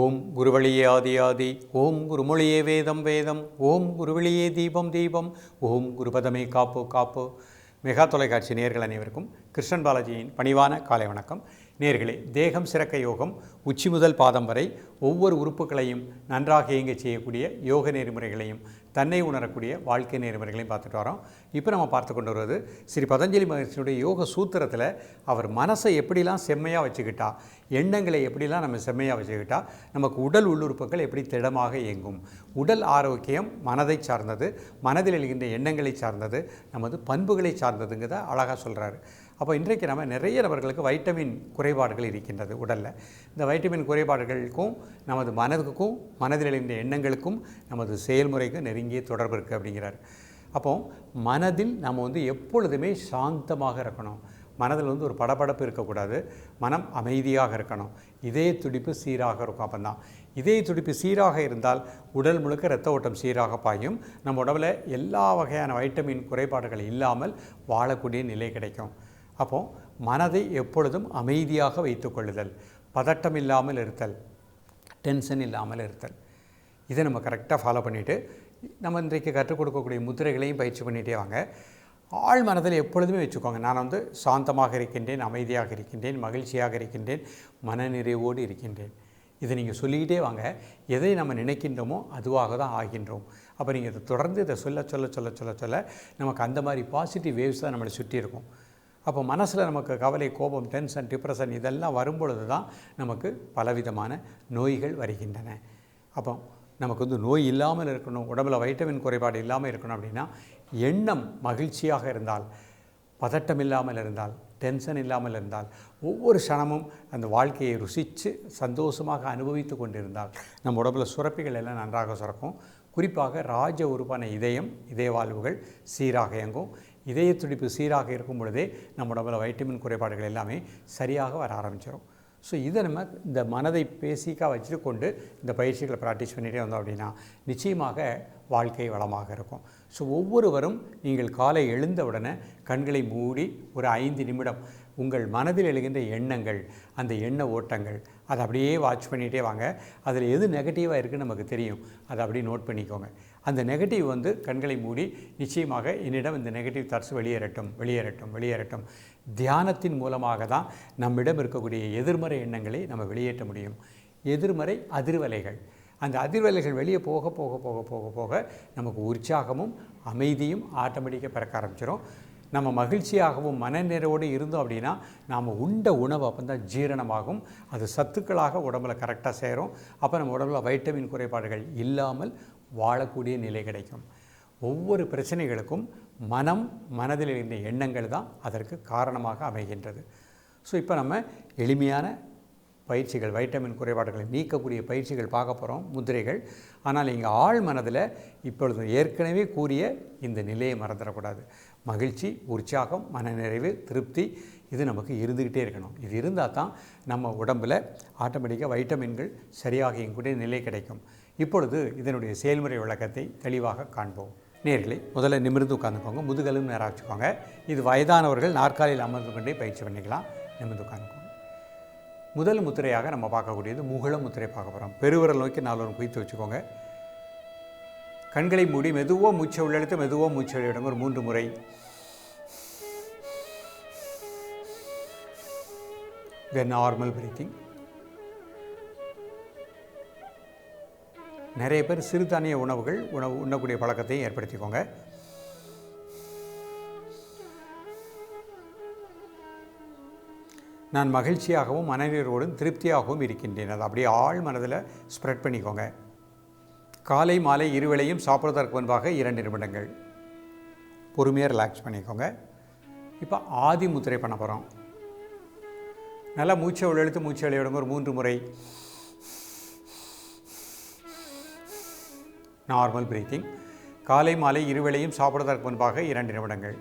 ஓம் குருவழியே ஆதி ஆதி, ஓம் குருமொழியே வேதம் வேதம், ஓம் குருவழியே தீபம் தீபம், ஓம் குருபதமே காப்பு காப்பு. மெகா தொலைக்காட்சி நேயர்கள் அனைவருக்கும் கிருஷ்ணன் பாலாஜியின் பணிவான காலை வணக்கம். நேயர்களே, தேகம் சிறக்க யோகம், உச்சி முதல் பாதம் வரை ஒவ்வொரு உறுப்புகளையும் நன்றாக இயங்க செய்யக்கூடிய யோக நெறிமுறைகளையும் தன்னை உணரக்கூடிய வாழ்க்கை நெறிமுறைகளையும் பார்த்துட்டு வரோம். இப்போ நம்ம பார்த்து கொண்டு வருவது ஸ்ரீ பதஞ்சலி மகர்ஷியுடைய யோக சூத்திரத்தில் அவர் மனசை எப்படிலாம் செம்மையாக வச்சுக்கிட்டா, எண்ணங்களை எப்படிலாம் நம்ம செம்மையாக வச்சுக்கிட்டா நமக்கு உடல் உள்ளுறுப்புகள் எப்படி திடமாக இயங்கும். உடல் ஆரோக்கியம் மனதை சார்ந்தது, மனதில் எழுகின்ற எண்ணங்களை சார்ந்தது, நமது பண்புகளை சார்ந்ததுங்கிறத அழகாக சொல்கிறாரு. அப்போ இன்றைக்கு நம்ம நிறைய நபர்களுக்கு வைட்டமின் குறைபாடுகள் இருக்கின்றது உடலில். இந்த வைட்டமின் குறைபாடுகளுக்கும் நமது மனதுக்கும் மனதில் எழுகின்ற எண்ணங்களுக்கும் நமது செயல்முறைக்கும் நெருங்கிய தொடர்பு இருக்குது அப்படிங்கிறார். அப்போ மனதில் நம்ம எப்பொழுதுமே சாந்தமாக இருக்கணும். மனதில் ஒரு படபடப்பு இருக்கக்கூடாது, மனம் அமைதியாக இருக்கணும், இதய துடிப்பு சீராக இருக்கும். அப்போ தான் இதய துடிப்பு சீராக இருந்தால் உடல் முழுக்க இரத்த ஓட்டம் சீராக பாயும். நம்ம உடம்பில் எல்லா வகையான வைட்டமின் குறைபாடுகள் இல்லாமல் வாழக்கூடிய நிலை கிடைக்கும். அப்போது மனதை எப்பொழுதும் அமைதியாக வைத்து கொள்ளுதல், பதட்டம் இல்லாமல் இருத்தல், டென்ஷன் இல்லாமல் இருத்தல், இதை நம்ம கரெக்டாக ஃபாலோ பண்ணிவிட்டு நம்ம இன்றைக்கு கற்றுக் கொடுக்கக்கூடிய முத்திரைகளையும் பயிற்சி பண்ணிகிட்டே வாங்க. ஆழ் மனதில் எப்பொழுதுமே வச்சுக்கோங்க, நான் சாந்தமாக இருக்கின்றேன், அமைதியாக இருக்கின்றேன், மகிழ்ச்சியாக இருக்கின்றேன், மனநிறைவோடு இருக்கின்றேன். இதை நீங்கள் சொல்லிக்கிட்டே வாங்க. எதை நம்ம நினைக்கின்றோமோ அதுவாக தான் ஆகின்றோம். அப்போ நீங்கள் இதை தொடர்ந்து இதை சொல்ல சொல்ல சொல்ல சொல்ல சொல்ல நமக்கு அந்த மாதிரி பாசிட்டிவ் வேவ்ஸ் தான் நம்மளை சுற்றி இருக்கும். அப்போ மனசில் நமக்கு கவலை, கோபம், டென்ஷன், டிப்ரெஷன் இதெல்லாம் வரும்பொழுது தான் நமக்கு பலவிதமான நோய்கள் வருகின்றன. அப்போ நமக்கு நோய் இல்லாமல் இருக்கணும், உடம்பில் வைட்டமின் குறைபாடு இல்லாமல் இருக்கணும் அப்படின்னா எண்ணம் மகிழ்ச்சியாக இருந்தால், பதட்டம் இல்லாமல் இருந்தால், டென்ஷன் இல்லாமல் இருந்தால், ஒவ்வொரு க்ஷணமும் அந்த வாழ்க்கையை ருசித்து சந்தோஷமாக அனுபவித்து கொண்டிருந்தால் நம்ம உடம்பில் சுரப்பிகள் எல்லாம் நன்றாக சுரக்கும். குறிப்பாக ராஜ உறுப்பான இதயம், இதய வாழ்வுகள் சீராக இயங்கும். இதய துடிப்பு சீராக இருக்கும் பொழுதே நம்ம உடம்பில் வைட்டமின் குறைபாடுகள் எல்லாமே சரியாக வர ஆரம்பிச்சிடும். ஸோ இதை நம்ம இந்த மனதை பேசிக்காக வச்சுட்டு கொண்டு இந்த பயிற்சிகளை ப்ராக்டிஸ் பண்ணிகிட்டே வந்தோம் அப்படின்னா நிச்சயமாக வாழ்க்கை வளமாக இருக்கும். ஸோ ஒவ்வொருவரும் நீங்கள் காலை எழுந்தவுடனே கண்களை மூடி ஒரு 5 நிமிடம் உங்கள் மனதில் எழுகின்ற எண்ணங்கள், அந்த எண்ண ஓட்டங்கள் அதை அப்படியே வாட்ச் பண்ணிகிட்டே வாங்க. அதில் எது நெகட்டிவாக இருக்குதுன்னு நமக்கு தெரியும், அதை அப்படியே நோட் பண்ணிக்கோங்க. அந்த நெகட்டிவ் கண்களை மூடி நிச்சயமாக என்னிடம் இந்த நெகட்டிவ் தாட்ஸ் வெளியேறட்டும் வெளியேறட்டும் வெளியேறட்டும். தியானத்தின் மூலமாக தான் நம்மிடம் இருக்கக்கூடிய எதிர்மறை எண்ணங்களை நம்ம வெளியேற்ற முடியும். எதிர்மறை அதிர்வலைகள், அந்த அதிர்வலைகள் வெளியே போக போக போக போக போக நமக்கு உற்சாகமும் அமைதியும் ஆட்டோமேட்டிக்காக பிறக்க ஆரம்பிச்சிடும். நம்ம மகிழ்ச்சியாகவும் மனநிறைவோடு இருந்தோம் அப்படின்னா நாம் உண்ட உணவு அப்போ தான் ஜீரணமாகும், அது சத்துக்களாக உடம்பில் கரெக்டாக சேரும். அப்போ நம்ம உடம்பில் வைட்டமின் குறைபாடுகள் இல்லாமல் வாழக்கூடிய நிலை கிடைக்கும். ஒவ்வொரு பிரச்சனைகளுக்கும் மனதில் இருந்த எண்ணங்கள் தான் அதற்கு காரணமாக அமைகின்றது. ஸோ இப்போ நம்ம எளிமையான பயிற்சிகள், வைட்டமின் குறைபாடுகளை நீக்கக்கூடிய பயிற்சிகள் பார்க்க போகிறோம், முத்திரைகள். ஆனால் இங்கே ஆழ் மனதில் இப்பொழுது ஏற்கனவே கூறிய இந்த நிலையை மறந்துடக்கூடாது. மகிழ்ச்சி, உற்சாகம், மனநிறைவு, திருப்தி இது நமக்கு இருந்துக்கிட்டே இருக்கணும். இது இருந்தால் தான் நம்ம உடம்பில் ஆட்டோமேட்டிக்காக வைட்டமின்கள் சரியாக இயங்கக்கூடிய நிலை கிடைக்கும். இப்பொழுது இதனுடைய செயல்முறை விளக்கத்தை தெளிவாக காண்போம். நேயர்களே, முதல்ல நிமிர்ந்து உட்காந்துக்கோங்க, முதுகலும் நேராக வச்சுக்கோங்க. இது வயதானவர்கள் நாற்காலியில் அமர்ந்து கொண்டே பயிற்சி பண்ணிக்கலாம். நிமிர்ந்து உட்காந்துக்கோங்க. முதல் முத்திரையாக நம்ம பார்க்கக்கூடியது முகுள முத்திரை பார்க்க போகிறோம். பெருவிரல் நோக்கி 4 குவித்து வச்சுக்கோங்க. கண்களை மூடி மெதுவாக மூச்சை உள்ளெழுத்து மெதுவாக மூச்சை வெளியிடுங்க ஒரு 3 முறை. Normal breathing. நிறைய பேர் சிறுதானிய உணவு உண்ணக்கூடிய பழக்கத்தையும் ஏற்படுத்திக்கோங்க. நான் மகிழ்ச்சியாகவும் மனநிறைவோடும் திருப்தியாகவும் இருக்கின்றேன், அதை அப்படியே ஆழ் மனதில் ஸ்ப்ரெட் பண்ணிக்கோங்க. காலை மாலை இருவேளையும் சாப்பிடுவதற்கு முன்பாக 2 நிமிடங்கள் பொறுமையாக ரிலாக்ஸ் பண்ணிக்கோங்க. இப்போ ஆதி முத்திரை பண்ண போகிறோம். நல்லா மூச்சை உள்ளெழுத்து மூச்சை வெளியிடுங்க ஒரு 3 முறை. Normal breathing. காலை மாலை இருவேளையும் சாப்பிடுவதற்கு முன்பாக 2 நிமிடங்கள்.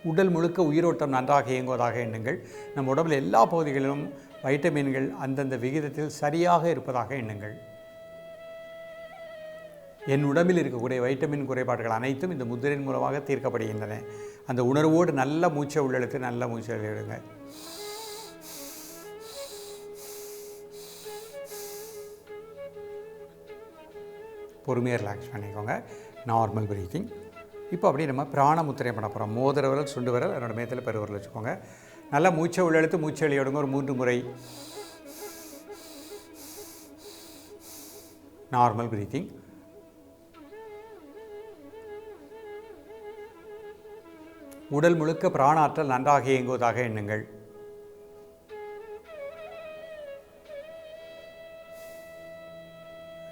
உடல் முழுக்க உயிரோட்டம் நன்றாக இயங்குவதாக எண்ணுங்கள். நம் உடம்பில் எல்லா பகுதிகளிலும் வைட்டமின்கள் அந்தந்த விகிதத்தில் சரியாக இருப்பதாக எண்ணுங்கள். என் உடம்பில் இருக்கக்கூடிய வைட்டமின் குறைபாடுகள் அனைத்தும் இந்த முத்திரையின் மூலமாக தீர்க்கப்படுகின்றன. அந்த உணர்வோடு நல்ல மூச்சை உள்ளெழுத்து நல்ல மூச்சை வெளியிடுங்க. பொறுமையாக ரிலாக்ஸ் பண்ணிக்கோங்க. Normal breathing. இப்போ அப்படியே நம்ம பிராண முத்திரை பண்ண போகிறோம். மோதிர விரல், சுண்டு விரல், என்னோடய மேத்தில் பெருவிரல் வச்சுக்கோங்க. நல்லா மூச்சை உள்ளெழுத்து மூச்சை வெளியிடுங்க. ஒரு 3 முறை. Normal breathing. உடல் முழுக்க பிராணாற்றல் நன்றாக இயங்குவதாக எண்ணுங்கள்.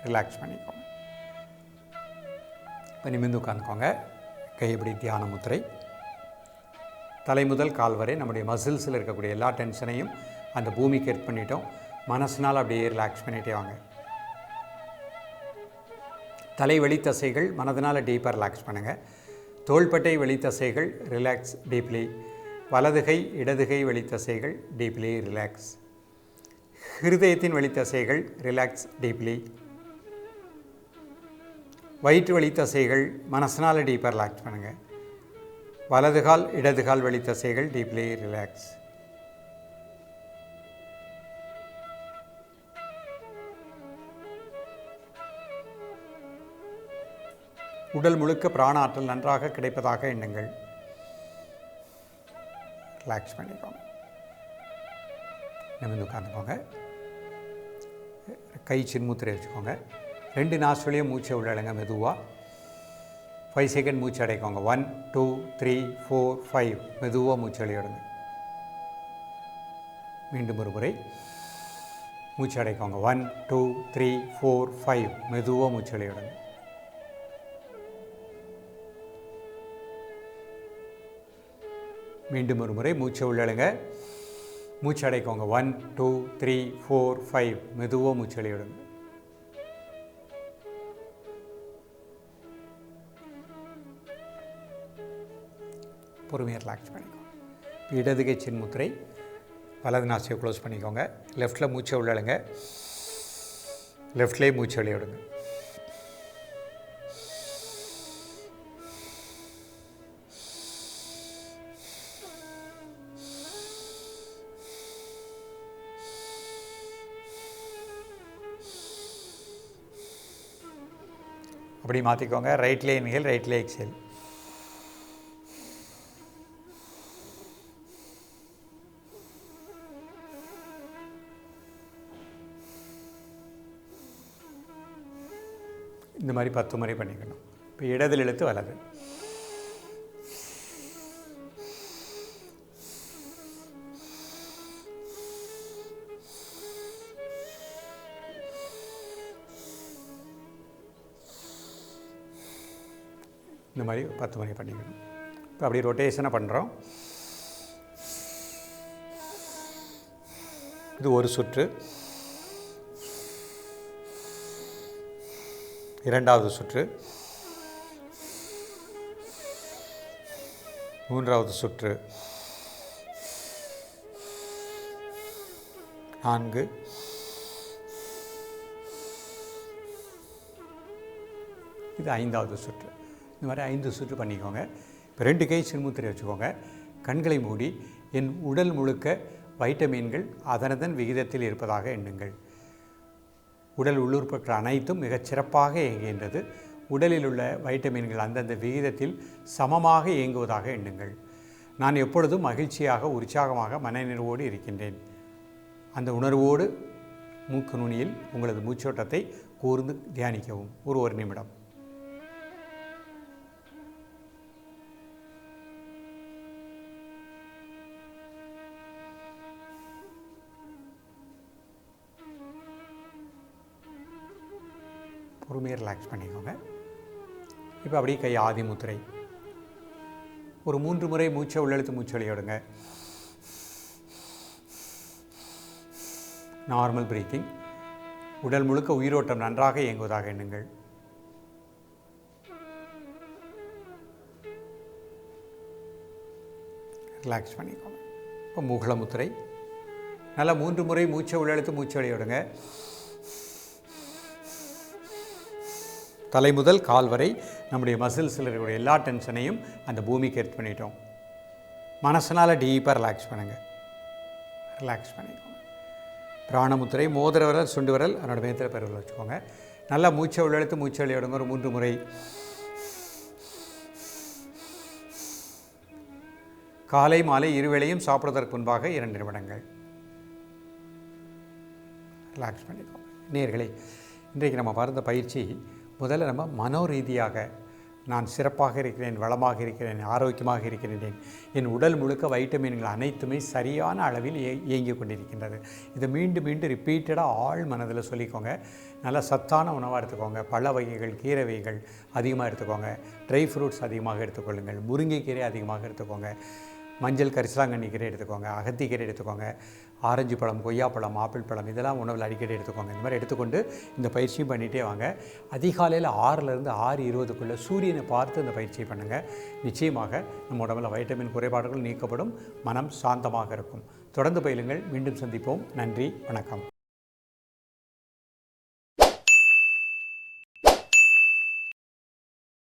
ரிலாக்ஸ் பண்ணிக்கோங்க. இப்போ நிமிர்ந்து உட்காந்துக்கோங்க. கையப்படி தியான முத்திரை. தலை முதல் கால் வரை நம்முடைய மசில்ஸில் இருக்கக்கூடிய எல்லா டென்ஷனையும் அந்த பூமிக்கு எர்த் பண்ணிட்டோம். மனசினால் அப்படியே ரிலாக்ஸ் பண்ணிகிட்டே வாங்க. தலை வெளித்தசைகள் மனதினால் டீப்பாக ரிலாக்ஸ் பண்ணுங்கள். தோள்பட்டை வெளித்தசைகள் ரிலாக்ஸ் டீப்லி. வலதுகை இடதுகை வெளித்தசைகள் டீப்லி ரிலாக்ஸ். ஹிருதயத்தின் வெளித்தசைகள் ரிலாக்ஸ் டீப்லி. வயிற்று வெளித்தசைகள் மனசினால் டீப்பாக ரிலாக்ஸ் பண்ணுங்கள். வலதுகால் இடதுகால் வெளித்தசைகள் டீப்லி ரிலாக்ஸ். உடல் முழுக்க பிராணாற்றல் நன்றாக கிடைப்பதாக எண்ணுங்கள். ரிலாக்ஸ் பண்ணிக்கோங்க. நிமிர்ந்து உட்காந்துக்கோங்க. கை சின்முத்திரை வச்சுக்கோங்க. 2 நாஸ்ட்ரலையும் மூச்சை உள்ளடங்க மெதுவாக. 5 செகண்ட் மூச்சு அடைக்கோங்க. 1 2 3 4 5 மெதுவாக மூச்சு வெளியிடுங்க. மீண்டும் ஒரு முறை மூச்சு அடைக்கோங்க. 1 2 3 4 5 மெதுவாக மூச்சு வெளியிடுங்க. மீண்டும் ஒரு முறை மூச்சை உள்ளழுங்க. மூச்சு அடைக்கோங்க. 1 2 3 4 5 மெதுவாக மூச்சு வெளியிடுங்க. பொறுமையாக ரிலாக்ஸ் பண்ணிக்கோங்க. இடதுகை சின்முத்திரை. வலது நாசியை க்ளோஸ் பண்ணிக்கோங்க. லெஃப்டில் மூச்சை உள்ளழுங்க. லெஃப்ட்லேயே மூச்சு வெளியிடுங்க. அப்படி மாற்றிக்கோங்க. ரைட்லேயே இன்ஹேல், ரைட்லேயே எக்ஸேல். இந்த மாதிரி 10 முறை பண்ணிக்கணும். இப்போ இடதில் இழுத்து வலது. இந்த மாதிரி 10 முறை பண்ணிக்கணும். இப்போ அப்படி ரொட்டேஷனாக பண்ணுறோம். இது ஒரு சுற்று. இரண்டாவது சுற்று. மூன்றாவது சுற்று. 4. இது 5வது சுற்று. இந்த மாதிரி 5 சுற்று பண்ணிக்கோங்க. இப்போ 2 கை சின்முத்திரை வச்சுக்கோங்க. கண்களை மூடி என் உடல் முழுக்க வைட்டமின்கள் அதனதன் விகிதத்தில் இருப்பதாக எண்ணுங்கள். உடல் உள்ளுறுப்புகள் அனைத்தும் மிகச் சிறப்பாக இயங்குகின்றது. உடலில் உள்ள வைட்டமின்கள் அந்தந்த விகிதத்தில் சமமாக இயங்குவதாக எண்ணுங்கள். நான் எப்பொழுதும் மகிழ்ச்சியாக உற்சாகமாக மனநிறைவோடு இருக்கின்றேன். அந்த உணர்வோடு மூக்கு நுனியில் உங்களது மூச்சோட்டத்தை கூர்ந்து தியானிக்கவும். ஒரு நிமிடம். பொறுமையாக ரிலாக்ஸ் பண்ணிக்கோங்க. இப்போ அப்படியே கை ஆதி முத்திரை. ஒரு 3 முறை மூச்சை உள்ளெழுத்து மூச்சு வெளியிடுங்க. Normal breathing. உடல் முழுக்க உயிரோட்டம் நன்றாக இயங்குவதாக எண்ணுங்கள். ரிலாக்ஸ் பண்ணிக்கோங்க. இப்போ முகுள முத்திரை. நல்லா 3 முறை மூச்சை உள்ளெழுத்து மூச்சு வெளியிடுங்க. தலை முதல் கால் வரை நம்முடைய மசில்ஸில் இருக்கக்கூடிய எல்லா டென்ஷனையும் அந்த பூமிக்கு எடுத்து பண்ணிட்டோம். மனசனால் டீப்பாக ரிலாக்ஸ் பண்ணுங்கள். ரிலாக்ஸ் பண்ணிக்கோங்க. பிராணமுத்திரை, மோதிர விரல், சுண்டு விரல், அதனோட மேத்திர பெருவில் வச்சுக்கோங்க. நல்லா மூச்சை உள்ளெழுத்து மூச்சை வெளியிடுங்க. ஒரு 3 முறை. காலை மாலை இருவேளையும் சாப்பிடுவதற்கு முன்பாக 2 நிமிடங்கள் ரிலாக்ஸ் பண்ணிக்கோங்க. நேயர்களே, இன்றைக்கு நம்ம பார்த்த பயிற்சி முதல்ல நம்ம மனோரீதியாக நான் சிறப்பாக இருக்கிறேன், வளமாக இருக்கிறேன், ஆரோக்கியமாக இருக்கிறேன், என் உடல் முழுக்க வைட்டமின்கள் அனைத்துமே சரியான அளவில் இயங்கி கொண்டிருக்கின்றது. இதை மீண்டும் மீண்டும் ரிப்பீட்டடாக ஆழ் மனதில் சொல்லிக்கோங்க. நல்ல சத்தான உணவாக எடுத்துக்கோங்க. பழ வகைகள், கீரை வகைகள் அதிகமாக எடுத்துக்கோங்க. ட்ரை ஃப்ரூட்ஸ் அதிகமாக எடுத்துக்கொள்ளுங்கள். முருங்கைக்கீரை அதிகமாக எடுத்துக்கோங்க. மஞ்சள் கரிசலாங்கண்ணி கீரை எடுத்துக்கோங்க. அகத்திக்கீரை எடுத்துக்கோங்க. ஆரஞ்சு பழம், கொய்யாப்பழம், ஆப்பிள் பழம் இதெல்லாம் உணவில் அடிக்கடி எடுத்துக்கோங்க. இந்த மாதிரி எடுத்துக்கொண்டு இந்த பயிற்சியும் பண்ணிகிட்டே வாங்க. அதிகாலையில் 6லேருந்து 6:20க்குள்ளே சூரியனை பார்த்து இந்த பயிற்சியை பண்ணுங்கள். நிச்சயமாக நம்ம உடம்பில் வைட்டமின் குறைபாடுகள் நீக்கப்படும். மனம் சாந்தமாக இருக்கும். தொடர்ந்து பயிலுங்கள். மீண்டும் சந்திப்போம். நன்றி, வணக்கம்.